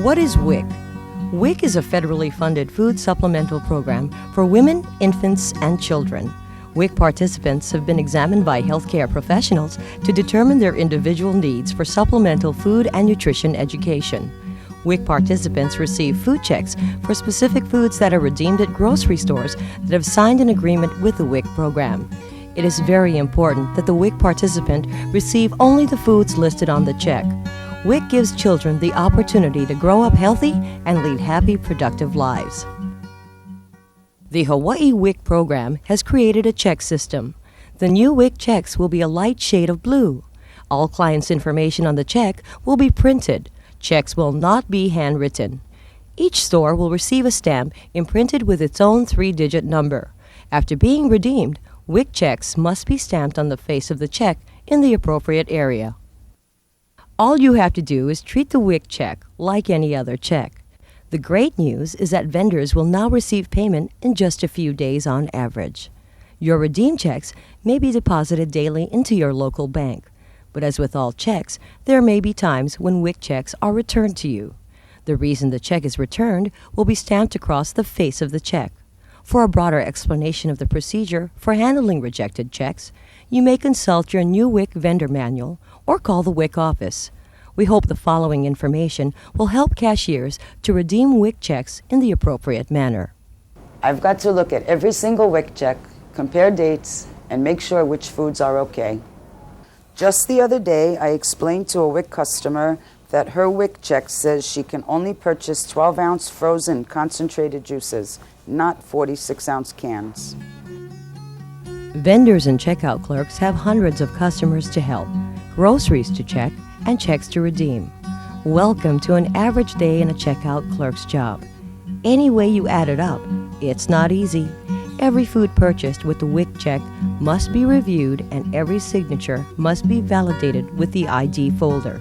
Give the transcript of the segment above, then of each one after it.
What is WIC? WIC is a federally funded food supplemental program for women, infants, and children. WIC participants have been examined by healthcare professionals to determine their individual needs for supplemental food and nutrition education. WIC participants receive food checks for specific foods that are redeemed at grocery stores that have signed an agreement with the WIC program. It is very important that the WIC participant receive only the foods listed on the check. WIC gives children the opportunity to grow up healthy and lead happy, productive lives. The Hawaii WIC program has created a check system. The new WIC checks will be a light shade of blue. All clients' information on the check will be printed. Checks will not be handwritten. Each store will receive a stamp imprinted with its own 3-digit number. After being redeemed, WIC checks must be stamped on the face of the check in the appropriate area. All you have to do is treat the WIC check like any other check. The great news is that vendors will now receive payment in just a few days on average. Your redeemed checks may be deposited daily into your local bank. But as with all checks, there may be times when WIC checks are returned to you. The reason the check is returned will be stamped across the face of the check. For a broader explanation of the procedure for handling rejected checks, you may consult your new WIC vendor manual or call the WIC office. We hope the following information will help cashiers to redeem WIC checks in the appropriate manner. I've got to look at every single WIC check, compare dates, and make sure which foods are okay. Just the other day, I explained to a WIC customer that her WIC check says she can only purchase 12-ounce frozen concentrated juices, not 46-ounce cans. Vendors and checkout clerks have hundreds of customers to help, groceries to check, and checks to redeem. Welcome to an average day in a checkout clerk's job. Any way you add it up, it's not easy. Every food purchased with the WIC check must be reviewed and every signature must be validated with the ID folder.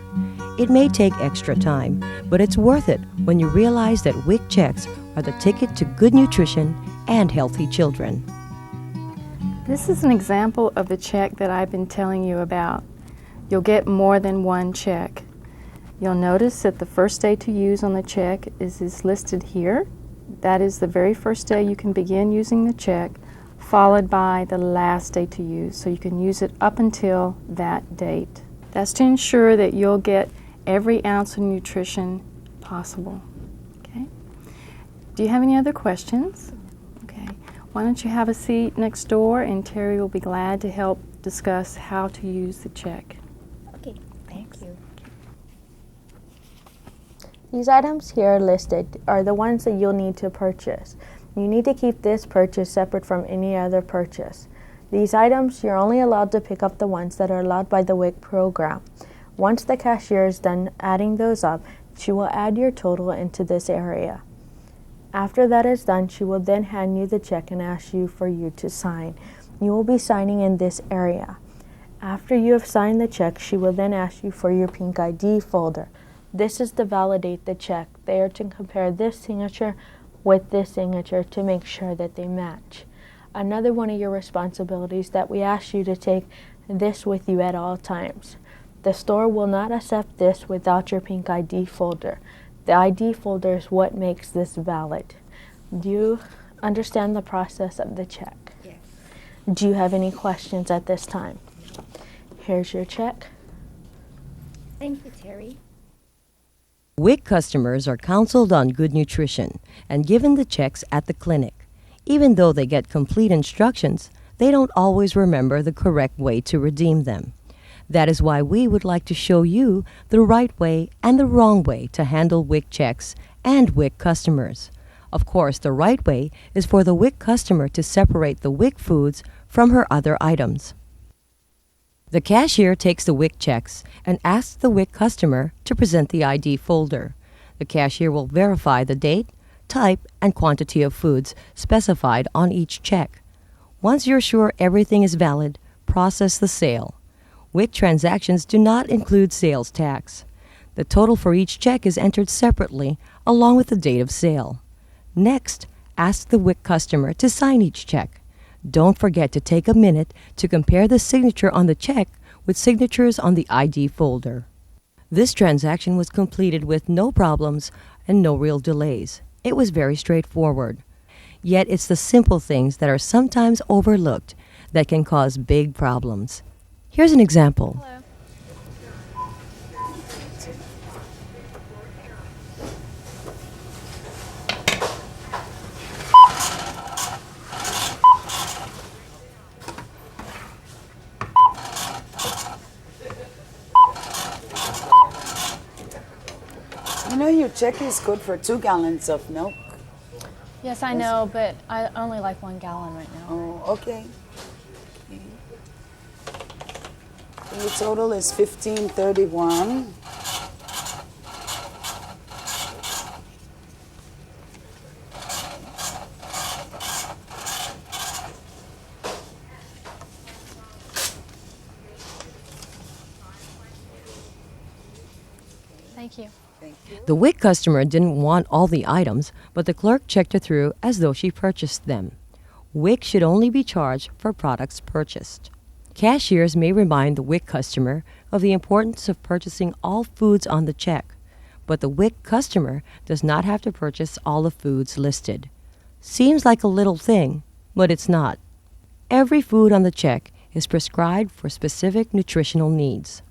It may take extra time, but it's worth it when you realize that WIC checks are the ticket to good nutrition and healthy children. This is an example of the check that I've been telling you about. You'll get more than one check. You'll notice that the first day to use on the check is listed here. That is the very first day you can begin using the check, followed by the last day to use. So you can use it up until that date. That's to ensure that you'll get every ounce of nutrition possible. Okay? Do you have any other questions? Okay. Why don't you have a seat next door and Terry will be glad to help discuss how to use the check. Okay, thank you. These items here listed are the ones that you'll need to purchase. You need to keep this purchase separate from any other purchase. These items, you're only allowed to pick up the ones that are allowed by the WIC program. Once the cashier is done adding those up, she will add your total into this area. After that is done, she will then hand you the check and ask you for you to sign. You will be signing in this area. After you have signed the check, she will then ask you for your pink ID folder. This is to validate the check. They are to compare this signature with this signature to make sure that they match. Another one of your responsibilities that we ask you to take this with you at all times. The store will not accept this without your pink ID folder. The ID folder is what makes this valid. Do you understand the process of the check? Yes. Do you have any questions at this time? Here's your check. Thank you, Terry. WIC customers are counseled on good nutrition and given the checks at the clinic. Even though they get complete instructions, they don't always remember the correct way to redeem them. That is why we would like to show you the right way and the wrong way to handle WIC checks and WIC customers. Of course, the right way is for the WIC customer to separate the WIC foods from her other items. The cashier takes the WIC checks and asks the WIC customer to present the ID folder. The cashier will verify the date, type, and quantity of foods specified on each check. Once you're sure everything is valid, process the sale. WIC transactions do not include sales tax. The total for each check is entered separately along with the date of sale. Next, ask the WIC customer to sign each check. Don't forget to take a minute to compare the signature on the check with signatures on the ID folder. This transaction was completed with no problems and no real delays. It was very straightforward. Yet it's the simple things that are sometimes overlooked that can cause big problems. Here's an example. Hello. You know, your check is good for 2 gallons of milk. Yes, I know, but I only like 1 gallon right now. Oh, okay. The total is $15.31. Thank you. The WIC customer didn't want all the items, but the clerk checked her through as though she purchased them. WIC should only be charged for products purchased. Cashiers may remind the WIC customer of the importance of purchasing all foods on the check, but the WIC customer does not have to purchase all the foods listed. Seems like a little thing, but it's not. Every food on the check is prescribed for specific nutritional needs.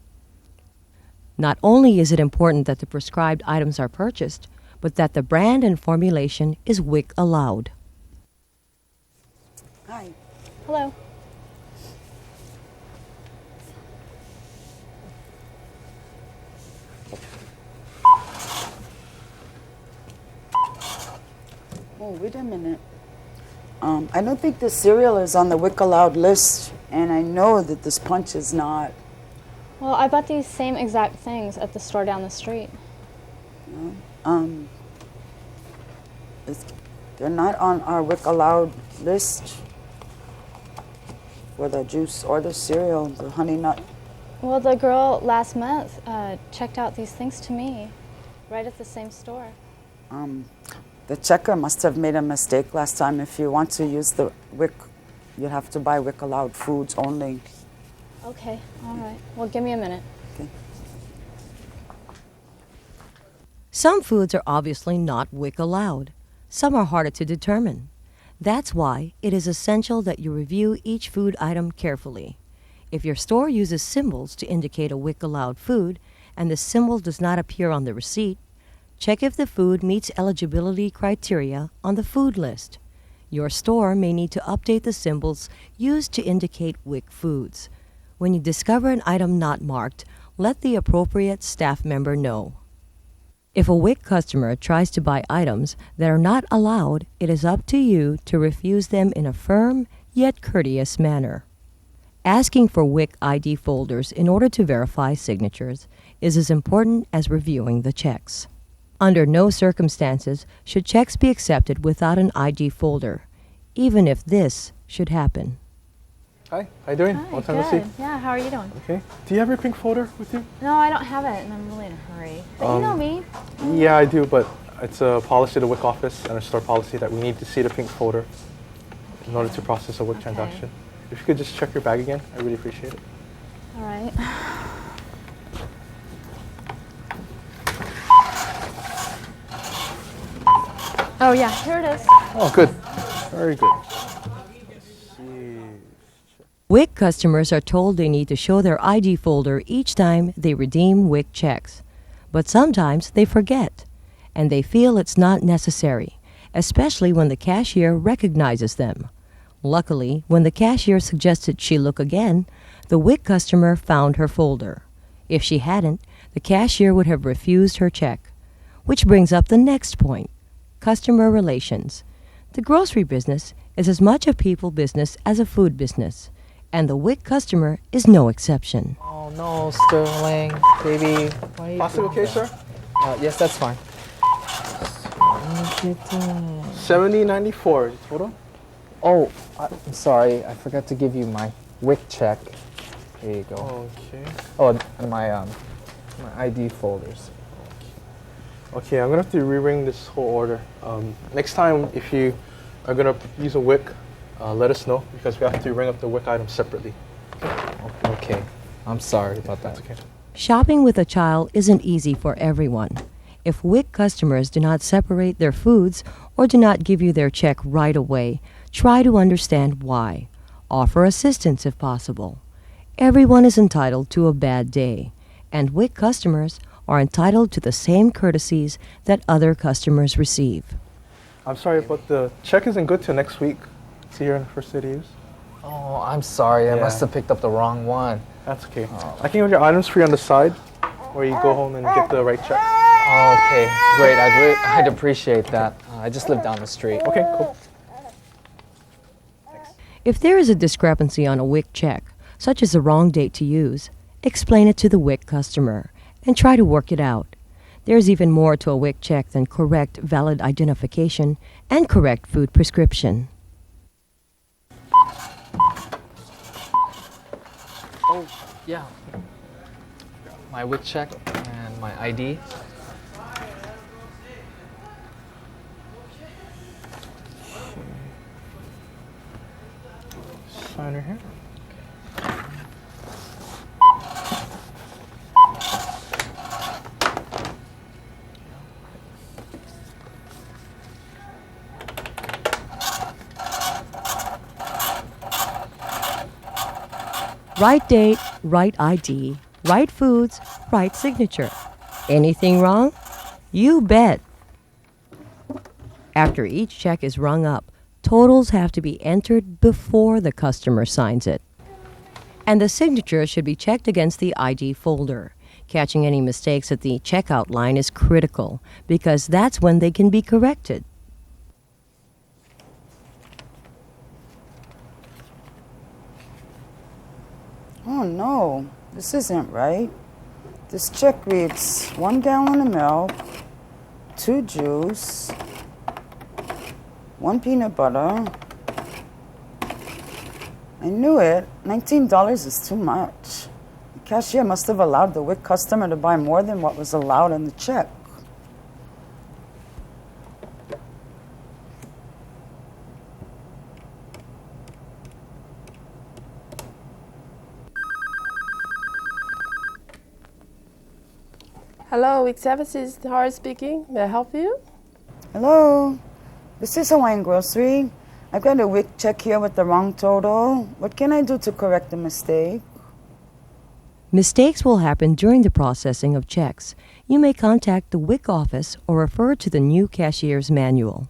Not only is it important that the prescribed items are purchased, but that the brand and formulation is WIC allowed. Hi. Hello. Oh, wait a minute. I don't think the cereal is on the WIC allowed list, and I know that this punch is not. Well, I bought these same exact things at the store down the street. They're not on our WIC allowed list for the juice or the cereal, the honey nut. Well, the girl last month checked out these things to me right at the same store. The checker must have made a mistake last time. If you want to use the WIC, you have to buy WIC allowed foods only. Okay, all right. Well, give me a minute. Okay. Some foods are obviously not WIC allowed. Some are harder to determine. That's why it is essential that you review each food item carefully. If your store uses symbols to indicate a WIC allowed food and the symbol does not appear on the receipt, check if the food meets eligibility criteria on the food list. Your store may need to update the symbols used to indicate WIC foods. When you discover an item not marked, let the appropriate staff member know. If a WIC customer tries to buy items that are not allowed, it is up to you to refuse them in a firm yet courteous manner. Asking for WIC ID folders in order to verify signatures is as important as reviewing the checks. Under no circumstances should checks be accepted without an ID folder, even if this should happen. Hi, how you doing? Hi, Long time no good. see. Yeah, how are you doing? Okay. Do you have your pink folder with you? No, I don't have it, and I'm really in a hurry. But you know me. Yeah, I do, but it's a policy of the WIC office and a store policy that we need to see the pink folder in order to process a WIC transaction. If you could just check your bag again, I really appreciate it. All right. Oh yeah, here it is. Oh, good. Very good. WIC customers are told they need to show their ID folder each time they redeem WIC checks. But sometimes they forget, and they feel it's not necessary, especially when the cashier recognizes them. Luckily, when the cashier suggested she look again, the WIC customer found her folder. If she hadn't, the cashier would have refused her check. Which brings up the next point, customer relations. The grocery business is as much a people business as a food business, and the WIC customer is no exception. Oh no, Sterling, baby. Why are you Plastic doing okay, that? sir? Yes, that's fine. $70.94 total. Oh, I'm sorry. I forgot to give you my WIC check. There you go. Okay. Oh, and my ID folders. Okay, I'm gonna have to re-ring this whole order. Next time, if you are gonna use a WIC, let us know because we have to ring up the WIC items separately. Okay. I'm sorry about that. That's okay. Shopping with a child isn't easy for everyone. If WIC customers do not separate their foods or do not give you their check right away, try to understand why. Offer assistance if possible. Everyone is entitled to a bad day, and WIC customers are entitled to the same courtesies that other customers receive. I'm sorry, but the check isn't good till next week. It's here in the first day to use. Oh, I'm sorry. I Yeah. must have picked up the wrong one. That's okay. I can give your items for you on the side, where you go home and get the right check. Oh, okay, great. I'd appreciate that. I just live down the street. Okay, cool. If there is a discrepancy on a WIC check, such as the wrong date to use, explain it to the WIC customer and try to work it out. There's even more to a WIC check than correct, valid identification and correct food prescription. Oh, yeah. My WIC check and my ID. Signer here. Right date, right ID, right foods, right signature. Anything wrong? You bet. After each check is rung up, totals have to be entered before the customer signs it. And the signature should be checked against the ID folder. Catching any mistakes at the checkout line is critical because that's when they can be corrected. Oh no, this isn't right. This check reads 1 gallon of milk, 2 juice, 1 peanut butter. I knew it. $19 is too much. The cashier must have allowed the WIC customer to buy more than what was allowed in the check. Hello, WIC Services, Tara speaking. May I help you? Hello, this is Hawaiian Grocery. I've got a WIC check here with the wrong total. What can I do to correct the mistake? Mistakes will happen during the processing of checks. You may contact the WIC office or refer to the new cashier's manual.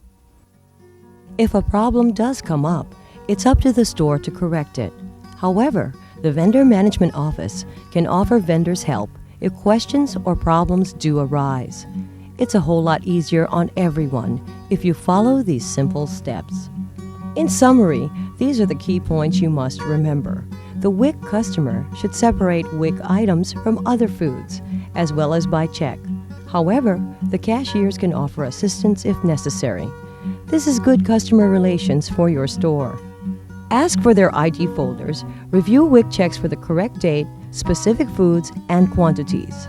If a problem does come up, it's up to the store to correct it. However, the vendor management office can offer vendors help if questions or problems do arise. It's a whole lot easier on everyone if you follow these simple steps. In summary, these are the key points you must remember. The WIC customer should separate WIC items from other foods, as well as by check. However, the cashiers can offer assistance if necessary. This is good customer relations for your store. Ask for their ID folders, review WIC checks for the correct date, specific foods, and quantities.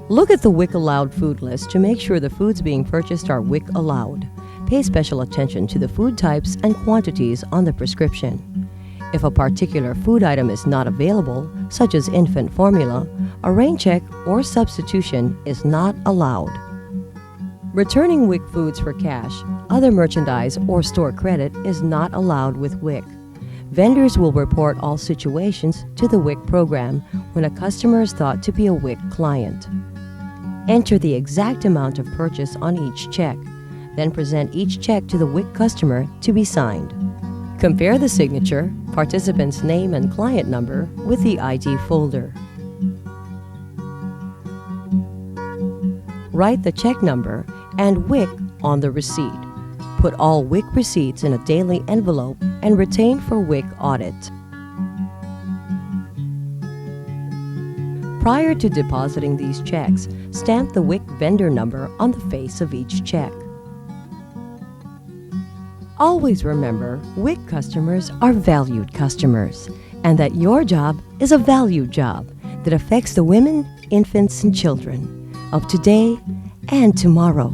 Look at the WIC allowed food list to make sure the foods being purchased are WIC allowed. Pay special attention to the food types and quantities on the prescription. If a particular food item is not available, such as infant formula, a rain check or substitution is not allowed. Returning WIC foods for cash, other merchandise, or store credit is not allowed with WIC. Vendors will report all situations to the WIC program when a customer is thought to be a WIC client. Enter the exact amount of purchase on each check, then present each check to the WIC customer to be signed. Compare the signature, participant's name and client number with the ID folder. Write the check number and WIC on the receipt. Put all WIC receipts in a daily envelope and retain for WIC audit. Prior to depositing these checks, stamp the WIC vendor number on the face of each check. Always remember, WIC customers are valued customers, and that your job is a valued job that affects the women, infants, and children of today and tomorrow.